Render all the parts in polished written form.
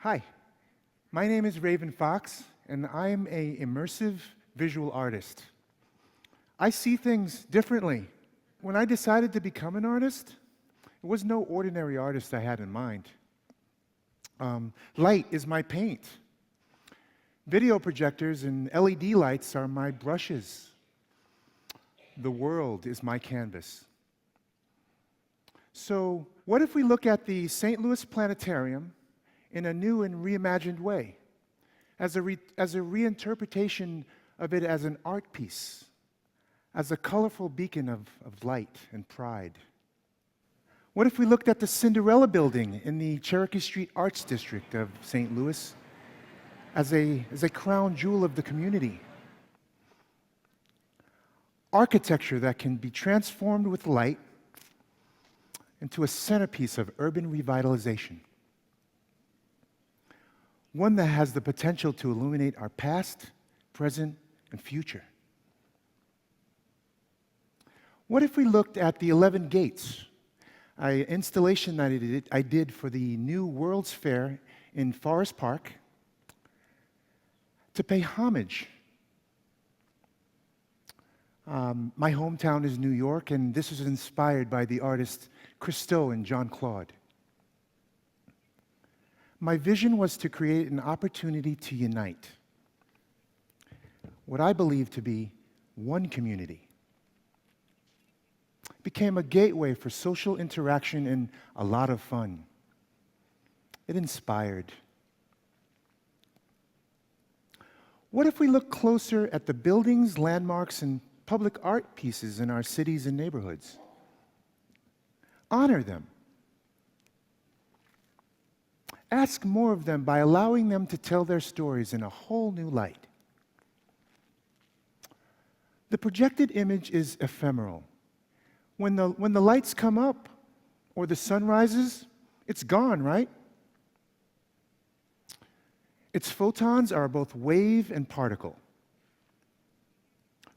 Hi, my name is Raven Fox, and I'm an immersive visual artist. I see things differently. When I decided to become an artist, it was no ordinary artist I had in mind. Light is my paint. Video projectors and LED lights are my brushes. The world is my canvas. So, what if we look at the St. Louis Planetarium in a new and reimagined way, as a reinterpretation of it as an art piece, as a colorful beacon of light and pride? What if we looked at the Cinderella Building in the Cherokee Street Arts District of St. Louis as a crown jewel of the community? Architecture that can be transformed with light into a centerpiece of urban revitalization. One that has the potential to illuminate our past, present, and future. What if we looked at the 11 Gates, an installation that I did for the new World's Fair in Forest Park, to pay homage. My hometown is New York, and this was inspired by the artists Christo and John Claude. My vision was to create an opportunity to unite what I believe to be one community. It became a gateway for social interaction and a lot of fun. It inspired. What if we look closer at the buildings, landmarks, and public art pieces in our cities and neighborhoods? Honor them. Ask more of them by allowing them to tell their stories in a whole new light. The projected image is ephemeral. When the lights come up or the sun rises, it's gone, right? Its photons are both wave and particle.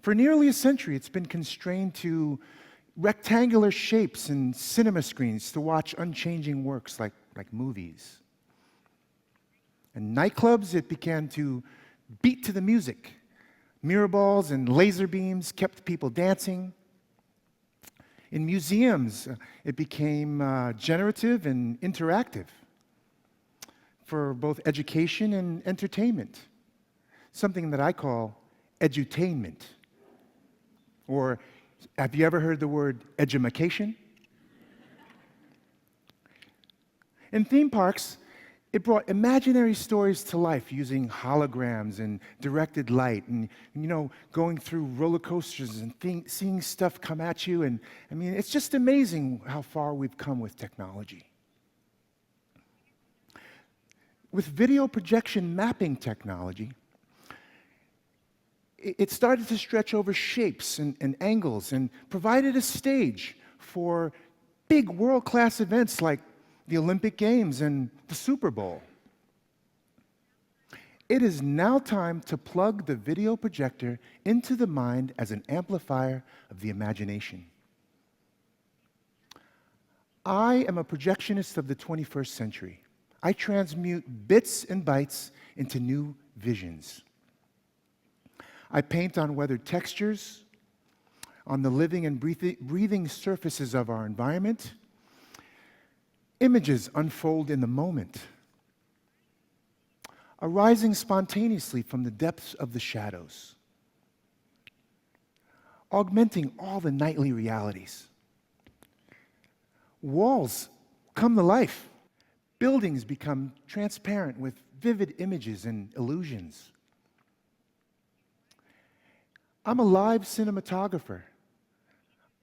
For nearly a century, it's been constrained to rectangular shapes and cinema screens to watch unchanging works like movies. In nightclubs, it began to beat to the music. Mirror balls and laser beams kept people dancing. In museums, it became generative and interactive for both education and entertainment, something that I call edutainment. Or have you ever heard the word edumacation? In theme parks, it brought imaginary stories to life using holograms and directed light and going through roller coasters and seeing stuff come at you. And I mean, it's just amazing how far we've come with technology. With video projection mapping technology, it started to stretch over shapes and angles and provided a stage for big world-class events like the Olympic Games and the Super Bowl. It is now time to plug the video projector into the mind as an amplifier of the imagination. I am a projectionist of the 21st century. I transmute bits and bytes into new visions. I paint on weathered textures, on the living and breathing surfaces of our environment. Images unfold in the moment, arising spontaneously from the depths of the shadows, augmenting all the nightly realities. Walls come to life. Buildings become transparent with vivid images and illusions. I'm a live cinematographer,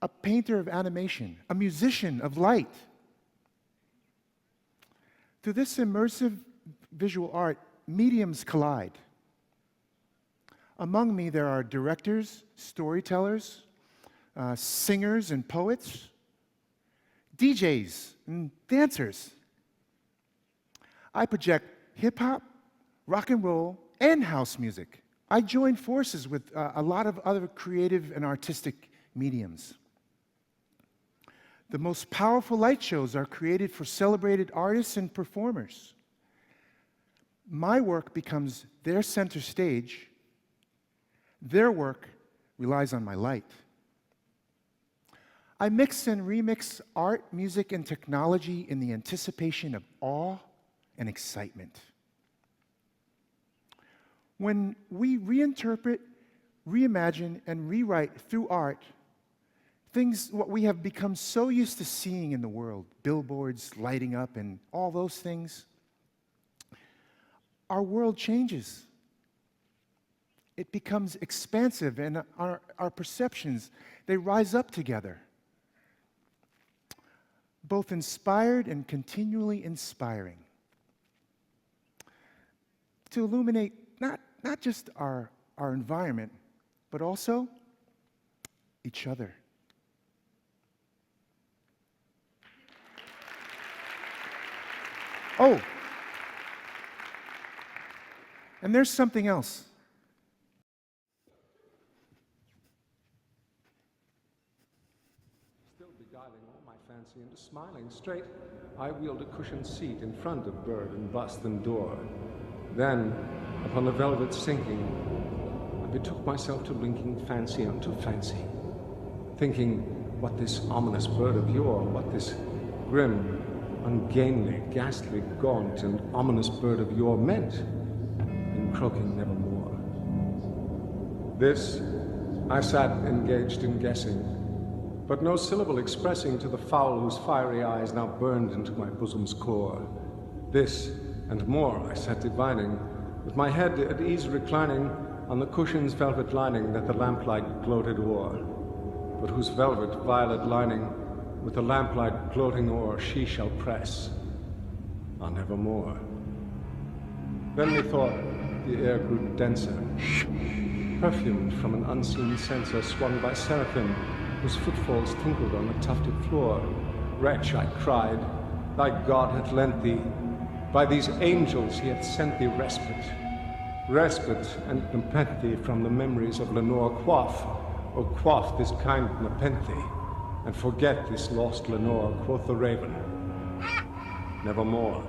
a painter of animation, a musician of light. Through this immersive visual art, mediums collide. Among me, there are directors, storytellers, singers and poets, DJs and dancers. I project hip-hop, rock and roll, and house music. I join forces with a lot of other creative and artistic mediums. The most powerful light shows are created for celebrated artists and performers. My work becomes their center stage. Their work relies on my light. I mix and remix art, music, and technology in the anticipation of awe and excitement. When we reinterpret, reimagine, and rewrite through art, things what we have become so used to seeing in the world, billboards lighting up and all those things, our world changes. It becomes expansive, and our perceptions, they rise up together. Both inspired and continually inspiring. To illuminate not just our environment, but also each other. Oh, and there's something else. Still beguiling all my fancy into smiling straight, I wheeled a cushioned seat in front of bird and bust and door. Then, upon the velvet sinking, I betook myself to linking fancy unto fancy, thinking what this ominous bird of yore, what this grim, ungainly, ghastly, gaunt, and ominous bird of yore meant in croaking nevermore. This I sat engaged in guessing, but no syllable expressing to the fowl whose fiery eyes now burned into my bosom's core. This and more I sat divining, with my head at ease reclining on the cushion's velvet lining that the lamplight gloated o'er, but whose velvet violet lining with the lamplight gloating o'er she shall press on nevermore. Then methought the air grew denser, perfumed from an unseen censer swung by seraphim whose footfalls tinkled on the tufted floor. Wretch, I cried, thy God hath lent thee, by these angels he hath sent thee respite. Respite and nepenthe from the memories of Lenore. Quaff, O quaff this kind nepenthe, and forget this lost Lenore, quoth the raven. Nevermore.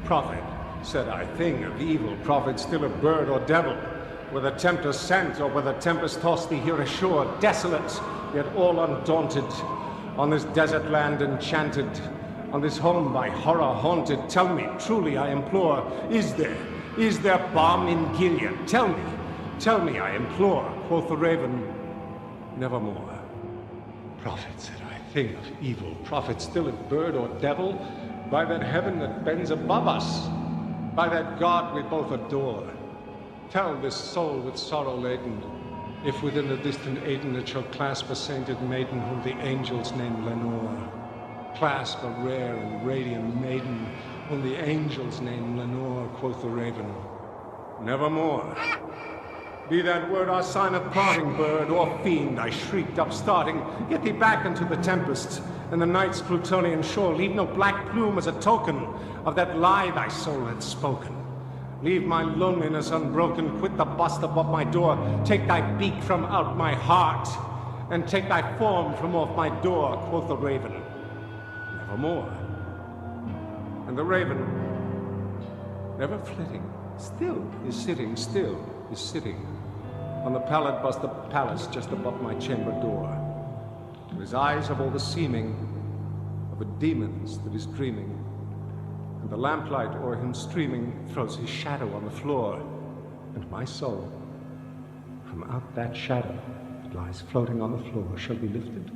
Prophet, said I, thing of evil, prophet still a bird or devil, whether tempest sent or whether tempest tossed thee here ashore, desolate, yet all undaunted, on this desert land enchanted, on this home by horror haunted. Tell me, truly I implore, is there balm in Gilead? Tell me, I implore, quoth the raven, nevermore. Prophet, said I, thing of evil, prophet still a bird or devil, by that heaven that bends above us, by that God we both adore. Tell this soul with sorrow laden, if within the distant Aden it shall clasp a sainted maiden whom the angels name Lenore. Clasp a rare and radiant maiden whom the angels name Lenore, quoth the raven. Nevermore. Be that word our sign of parting, bird or fiend, I shrieked upstarting. Get thee back into the tempest and the night's Plutonian shore. Leave no black plume as a token of that lie thy soul had spoken. Leave my loneliness unbroken, quit the bust above my door. Take thy beak from out my heart, and take thy form from off my door, quoth the raven. Nevermore. And the raven, never flitting, still is sitting, on the pallid bust of palace just above my chamber door. To his eyes have all the seeming of a demon's that is dreaming, and the lamplight o'er him streaming throws his shadow on the floor, and my soul, from out that shadow that lies floating on the floor, shall be lifted